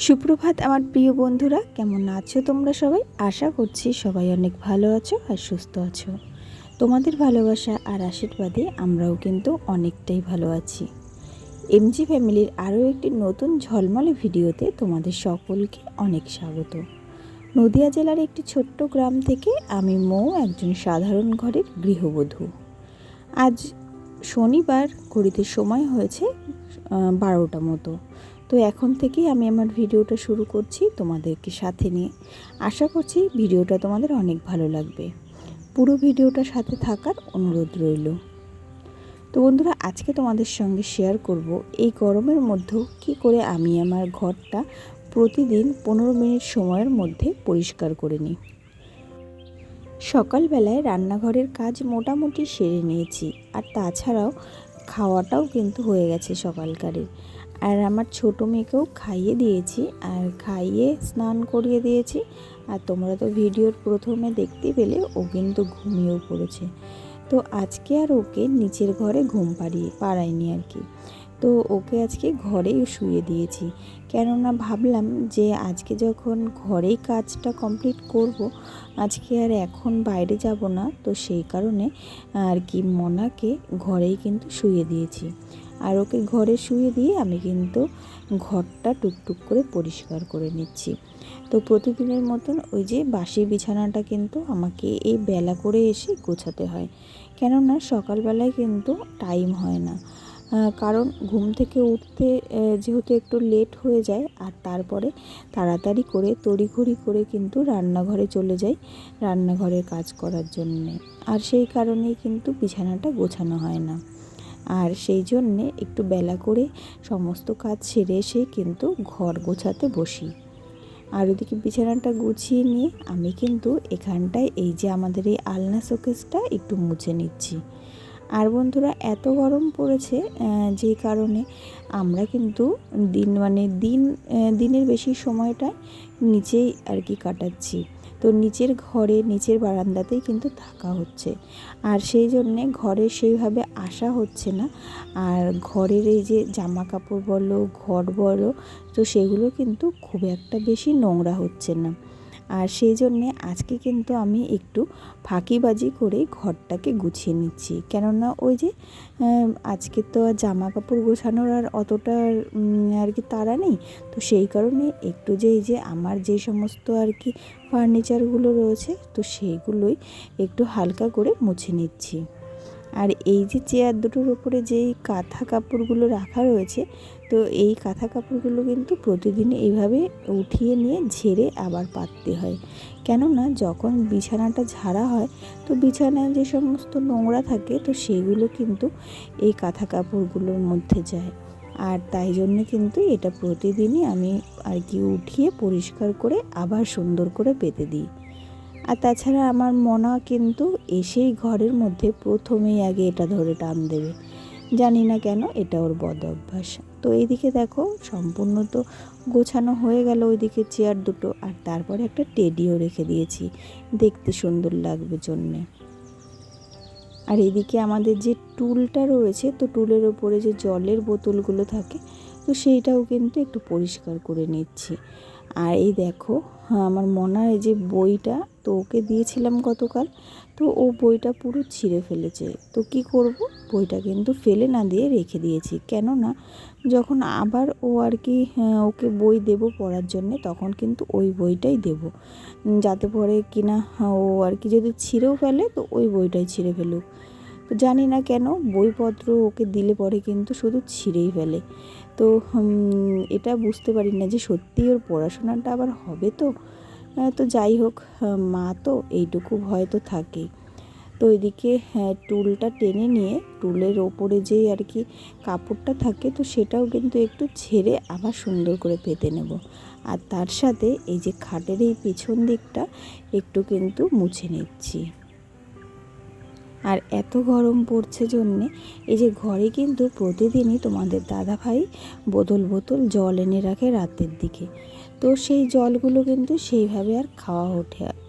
সুপ্রভাত আমার প্রিয় বন্ধুরা, কেমন আছো তোমরা সবাই? আশা করছি সবাই অনেক ভালো আছো আর সুস্থ আছো। তোমাদের ভালোবাসা আর আশীর্বাদে আমরাও কিন্তু অনেকটাই ভালো আছি। এমজি ফ্যামিলির আরও একটি নতুন ঝলমলে ভিডিওতে তোমাদের সকলকে অনেক স্বাগত। নদিয়া জেলার একটি ছোট্ট গ্রাম থেকে আমি একজন সাধারণ ঘরের গৃহবধূ। আজ শনিবার, ঘড়িতে সময় হয়েছে 12টা মতো। তো এখন থেকেই আমি আমার ভিডিওটা শুরু করছি তোমাদেরকে সাথে নিয়ে। আশা করছি ভিডিওটা তোমাদের অনেক ভালো লাগবে। পুরো ভিডিওটা সাথে থাকার অনুরোধ রইল। তো বন্ধুরা, আজকে তোমাদের সঙ্গে শেয়ার করব এই গরমের মধ্যেও কী করে আমি আমার ঘরটা প্রতিদিন 15 মিনিট সময়ের মধ্যে পরিষ্কার করে নিই। সকালবেলায় রান্নাঘরের কাজ মোটামুটি সেরে নিয়েছি, আর তাছাড়াও খাওয়াটাও কিন্তু হয়ে গেছে সকালকারের। আর আমার ছোটো মেয়েকেও খাইয়ে দিয়েছি, আর খাইয়ে স্নান করিয়ে দিয়েছি। আর তোমরা তো ভিডিওর প্রথমে দেখতে পেলে ও কিন্তু ঘুমিয়েও পড়েছে। তো আজকে আর ওকে নিচের ঘরে ঘুম পাড়াইনি আর কি। তো ওকে আজকে ঘরেই শুয়ে দিয়েছি, কেননা ভাবলাম যে আজকে যখন ঘরেই কাজটা কমপ্লিট করব, আজকে আর এখন বাইরে যাব না। তো সেই কারণে আর কি মনাকে ঘরেই কিন্তু শুয়ে দিয়েছি। আর ওকে ঘরে শুয়ে দিয়ে আমি কিন্তু ঘরটা টুকটুক করে পরিষ্কার করে নিচ্ছি। তো প্রতিদিনের মতন ওই যে বাসি বিছানাটা কিন্তু আমাকে এই বেলা করে এসে গোছাতে হয়, কেননা সকালবেলায় কিন্তু টাইম হয় না। কারণ ঘুম থেকে উঠতে যেহেতু একটু লেট হয়ে যায়, আর তারপরে তাড়াতাড়ি করে তড়িঘড়ি করে কিন্তু রান্নাঘরে চলে যাই রান্নাঘরের কাজ করার জন্যে। আর সেই কারণেই কিন্তু বিছানাটা গোছানো হয় না। আর সেই জন্যে একটু বেলা করে সমস্ত কাজ সেরে এসে কিন্তু ঘর গোছাতে বসি। আর ওদিকে বিছানাটা গুছিয়ে নিয়ে আমি কিন্তু এখানটায় এই যে আমাদের এই আলনা শোকেসটা একটু মুছে নিচ্ছি। আর বন্ধুরা, এত গরম পড়েছে যে কারণে আমরা কিন্তু দিনের বেশি সময়টা নিচেই আর কি কাটাচ্ছি। তো নিচের ঘরে, নিচের বারান্দাতেই কিন্তু থাকা হচ্ছে। আর সেই জন্যে ঘরে সেইভাবে আসা হচ্ছে না। আর ঘরের এই যে জামা কাপড় বলো, ঘর বলো, তো সেগুলো কিন্তু খুব একটা বেশি নোংরা হচ্ছে না। আর সেই জন্যে আজকে কিন্তু আমি একটু ফাঁকিবাজি করে ঘরটাকে গুছিয়ে নিচ্ছি, কেননা ওই যে আজকে তো আর জামা কাপড় গোছানোর আর অতটা আর কি তাড়া নেই। তো সেই কারণে একটু যে এই যে আমার যে সমস্ত আর কি ফার্নিচারগুলো রয়েছে, তো সেইগুলোই একটু হালকা করে মুছে নিচ্ছি। আর এই যে চেয়ার দুটোর উপরে যেই কাঁথা কাপড়গুলো রাখা রয়েছে, তো এই কাঁথা কাপড়গুলো কিন্তু প্রতিদিন এইভাবে উঠিয়ে নিয়ে ঝেড়ে আবার পাততে হয়। কেননা যখন বিছানাটা ঝাড়া হয়, তো বিছানায় যে সমস্ত নোংরা থাকে, তো সেগুলো কিন্তু এই কাঁথা কাপড়গুলোর মধ্যে যায়। আর তাই জন্য কিন্তু এটা প্রতিদিনই আমি আর কি উঠিয়ে পরিষ্কার করে আবার সুন্দর করে পেতে দিই। আর তাছাড়া আমার মনা কিন্তু এসেই ঘরের মধ্যে প্রথমেই আগে এটা ধরে টান দেবে, জানি না কেন, এটা ওর বদ অভ্যাস। তো এইদিকে দেখো সম্পূর্ণ তো গোছানো হয়ে গেল ওইদিকে চেয়ার দুটো, আর তারপরে একটা টেডিও রেখে দিয়েছি দেখতে সুন্দর লাগবে জন্যে। আর এদিকে আমাদের যে টুলটা রয়েছে, তো টুলের ওপরে যে জলের বোতলগুলো থাকে, তো সেইটাও কিন্তু একটু পরিষ্কার করে নিচ্ছি। আর এই দেখো, আমার মনার এই যে বইটা, তো ওকে দিয়েছিলাম গতকাল, তো ও বইটা পুরো ছিঁড়ে ফেলেছে। তো কি করব, বইটা কিন্তু ফেলে না দিয়ে রেখে দিয়েছি, কেননা যখন আবার ও আর কি ওকে বই দেব পড়ার জন্যে, তখন কিন্তু ওই বইটাই দেব, যাতে পরে কিনা ও আর কি যদি ছিঁড়েও ফেলে, তো ওই বইটাই ছিঁড়ে ফেলুক। তো জানি না কেন বইপত্র ওকে দিলে পরে কিন্তু শুধু ছিঁড়েই ফেলে। তো এটা বুঝতে পারি না যে সত্যি ওর পড়াশোনাটা আবার হবে তো। তো যাই হোক, মা তো এইটুকু ভয় তো থাকেই। তো এদিকে টুলটা টেনে নিয়ে টুলের ওপরে যেই আর কি কাপড়টা থাকে, তো সেটাও কিন্তু একটু ঝেড়ে আবার সুন্দর করে পেতে নেব। আর তার সাথে এই যে খাটের এই পিছন দিকটা একটু কিন্তু মুছে নিচ্ছি। আর এত গরম পড়ছে জন্যে এই যে ঘরে কিন্তু প্রতিদিনই তোমাদের দাদাভাই বোতল জল এনে রাখে রাতের দিকে। তো সেই জলগুলো কিন্তু সেইভাবে আর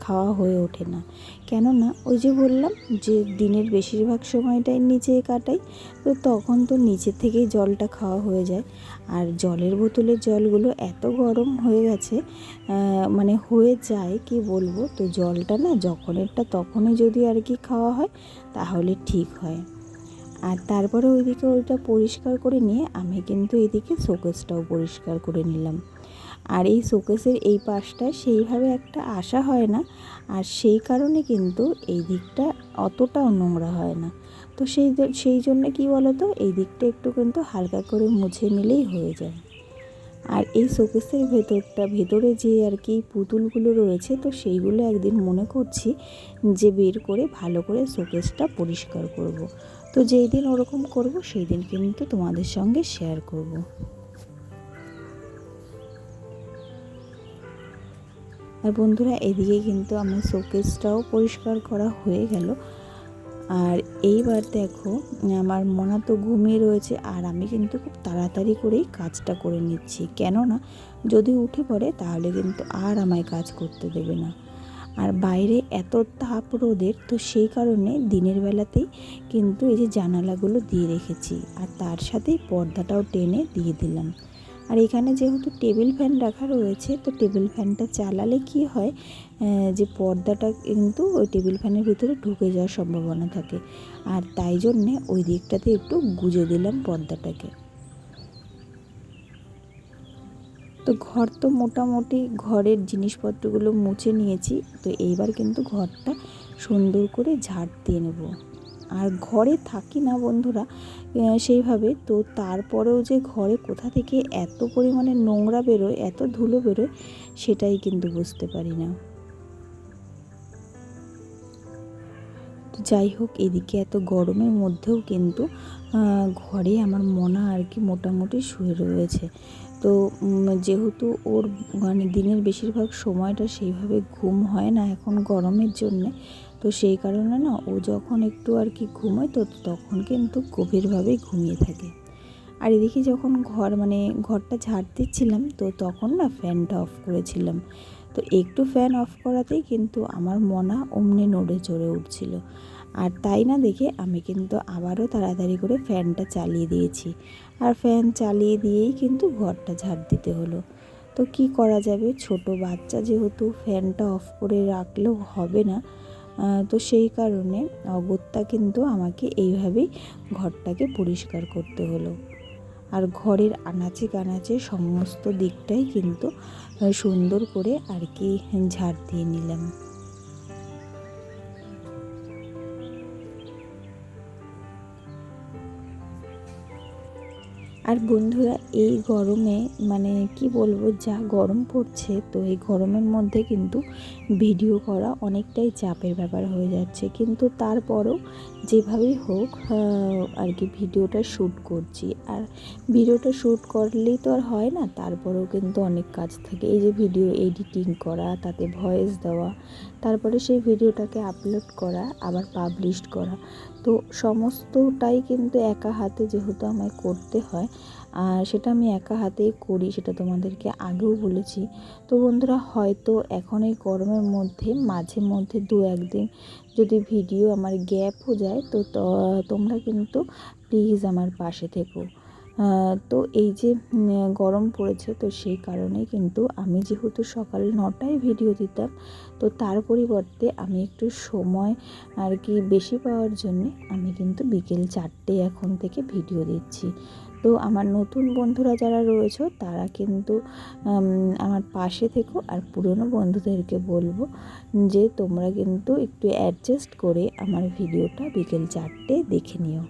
খাওয়া হয়ে ওঠে না। কেননা ওই যে বললাম যে দিনের বেশিরভাগ সময়টাই নিচে কাটাই, তো তখন তো নিচে থেকেই জলটা খাওয়া হয়ে যায়। আর জলের বোতলের জলগুলো এত গরম হয়ে গেছে, মানে হয়ে যায় কি বলবো। তো জলটা না যখনেরটা তখনই যদি আর কি খাওয়া হয় তাহলে ঠিক হয়। আর তারপরে ওইদিকে ওইটা পরিষ্কার করে নিয়ে আমি কিন্তু এদিকে শোকেসটাও পরিষ্কার করে নিলাম। আর এই শোকেসের এই পাশটা সেইভাবে একটা আসা হয় না, আর সেই কারণে কিন্তু এই দিকটা অতটাও নোংরা হয় না। তো সেই জন্য কি বলো তো, এই দিকটা একটু কিন্তু হালকা করে মুছে নিলেই হয়ে যায়। আর এই শোকেসের ভেতরে যে আর কি পুতুলগুলো রয়েছে, তো সেইগুলো একদিন মনে করছি যে বের করে ভালো করে শোকেসটা পরিষ্কার করব। তো যেই দিন ওরকম করব সেই দিন কিন্তু তোমাদের সঙ্গে শেয়ার করব। আর বন্ধুরা, এদিকে কিন্তু আমার শোকেসটাও পরিষ্কার করা হয়ে গেল। আর এইবার দেখো, আমার মনা তো ঘুমিয়ে রয়েছে, আর আমি কিন্তু খুব তাড়াতাড়ি করেই কাজটা করে নিচ্ছি। কেননা যদি উঠে পড়ে তাহলে কিন্তু আর আমায় কাজ করতে দেবে না। আর বাইরে এত তাপ রোদের, তো সেই কারণে দিনের বেলাতেই কিন্তু এই যে জানালাগুলো দিয়ে রেখেছি, আর তার সাথেই পর্দাটাও টেনে দিয়ে দিলাম। আর এখানে যেহেতু টেবিল ফ্যান রাখা রয়েছে, তো টেবিল ফ্যানটা চালালে কি হয়, যে পর্দাটা কিন্তু ওই টেবিল ফ্যানের ভিতরে ঢুকে যাওয়ার সম্ভাবনা থাকে। আর তাই জন্যে ওই দিকটাতে একটু গুজে দিলাম পর্দাটাকে। তো ঘর তো মোটামুটি ঘরের জিনিসপত্রগুলো মুছে নিয়েছি। তো এইবার কিন্তু ঘরটা সুন্দর করে ঝাড় দিয়ে নেব। আর ঘরে থাকি না বন্ধুরা সেইভাবে, তো তারপরেও যে ঘরে কোথা থেকে এত পরিমাণে নোংরা বেরোয়, এত ধুলো বেরোয়, সেটাই কিন্তু বুঝতে পারি না। তো যাই হোক, এদিকে এত গরমের মধ্যেও কিন্তু ঘরে আমার মনা আর কি মোটামুটি শুয়ে রয়েছে। তো যেহেতু ওর মানে দিনের বেশিরভাগ সময়টা সেইভাবে ঘুম হয় না এখন গরমের জন্যে, তো সেই কারণে না ও যখন একটু আর কি ঘুমোয়, তো তখন কিন্তু গভীরভাবেই ঘুমিয়ে থাকে। আর এদিকে যখন ঘরটা ঝাড় দিচ্ছিলাম, তো তখন না ফ্যানটা অফ করেছিলাম। তো একটু ফ্যান অফ করাতেই কিন্তু আমার মনা অমনি নড়ে চড়ে উঠছিল। আর তাই না দেখে আমি কিন্তু আবারও তাড়াতাড়ি করে ফ্যানটা চালিয়ে দিয়েছি। আর ফ্যান চালিয়ে দিয়েই কিন্তু ঘরটা ঝাড় দিতে হলো। তো কি করা যাবে, ছোট বাচ্চা যেহেতু ফ্যানটা অফ করে রাখলেও হবে না, তো সেই কারণে অগত্যা কিন্তু আমাকে এইভাবেই ঘরটাকে পরিষ্কার করতে হলো। আর ঘরের আনাচে কানাচে সমস্ত দিকটাই কিন্তু সুন্দর করে আর কি ঝাড় দিয়ে নিলাম। আর বন্ধুরা, এই গরমে মানে কি বলবো, যা গরম পড়ছে, তো এই গরমের মধ্যে কিন্তু ভিডিও করা অনেকটাই চাপের ব্যাপার হয়ে যাচ্ছে। কিন্তু তারপরেও যেভাবেই হোক আর কি ভিডিওটা শ্যুট করছি। আর ভিডিওটা শ্যুট করলেই তো আর হয় না, তারপরেও কিন্তু অনেক কাজ থাকে। এই যে ভিডিও এডিটিং করা, তাতে ভয়েস দেওয়া, তারপরে সেই ভিডিওটাকে আপলোড করা, আবার পাবলিশ করা, তো সমস্তটাই কিন্তু একা হাতে যেহেতু আমায় করতে হয়, আর সেটা আমি একা হাতেই করি, সেটা তোমাদেরকে আগেও বলেছি। তো বন্ধুরা, হয়তো এখন এই গরমের মধ্যে মাঝে মধ্যে 2-1 দিন যদি ভিডিও আমার গ্যাপও যায়, তো তোমরা কিন্তু প্লিজ আমার পাশে থেকো। তো এই যে গরম পড়েছে, তো সেই কারণেই কিন্তু আমি যেহেতু সকাল 9টায় ভিডিও দিতাম, তো তার পরিবর্তে আমি একটু সময় আর কি বেশি পাওয়ার জন্যে আমি কিন্তু বিকেল 4টে এখন থেকে ভিডিও দিচ্ছি। তো আমার নতুন বন্ধুরা যারা রয়েছে তারা কিন্তু আমার পাশে থেকো, আর পুরনো বন্ধুদেরকে বলবো যে তোমরা কিন্তু একটু অ্যাডজাস্ট করে আমার ভিডিওটা বিকেল 4টে দেখে নিও।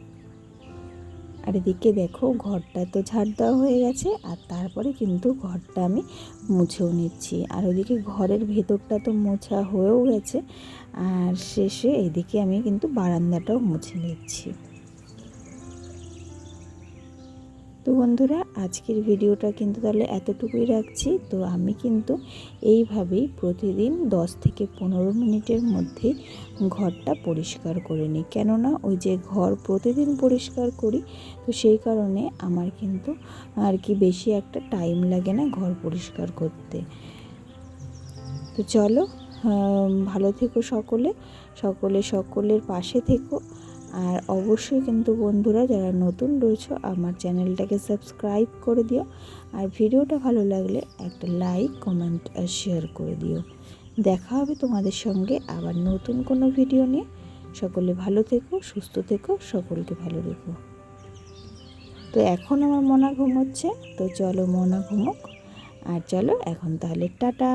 আর এদিকে দেখো, ঘরটা তো ঝাড় দেওয়া হয়ে গেছে, আর তারপরে কিন্তু ঘরটা আমি মুছেও নিচ্ছি। আর ওদিকে ঘরের ভেতরটা তো মোছা হয়েও গেছে, আর শেষে এদিকে আমি কিন্তু বারান্দাটাও মুছে নিচ্ছি। তো তো বন্ধুরা, আজকের ভিডিওটা কিন্তু তাহলে এতটুকুই রাখছি। তো আমি কিন্তু এইভাবেই প্রতিদিন 10 থেকে 15 মিনিটের মধ্যে ঘরটা পরিষ্কার করে নিই। কেননা ওই যে ঘর প্রতিদিন পরিষ্কার করি, তো সেই কারণে আমার কিন্তু আর কি বেশি একটা টাইম লাগে না ঘর পরিষ্কার করতে। তো চলো, ভালো থেকো সকলের পাশে থেকো। আর অবশ্যই কিন্তু বন্ধুরা, যারা নতুন রয়েছে আমার চ্যানেলটাকে সাবস্ক্রাইব করে দিও। আর ভিডিওটা ভালো লাগলে একটা লাইক, কমেন্ট আর শেয়ার করে দিও। দেখা হবে তোমাদের সঙ্গে আবার নতুন কোনো ভিডিও নিয়ে। সকলে ভালো থেকো, সুস্থ থেকো, সকলকে ভালো রেখো। তো এখন আমার মনা ঘুমোচ্ছে, তো চলো মনা ঘুমোক। আর চলো এখন তাহলে টাটা।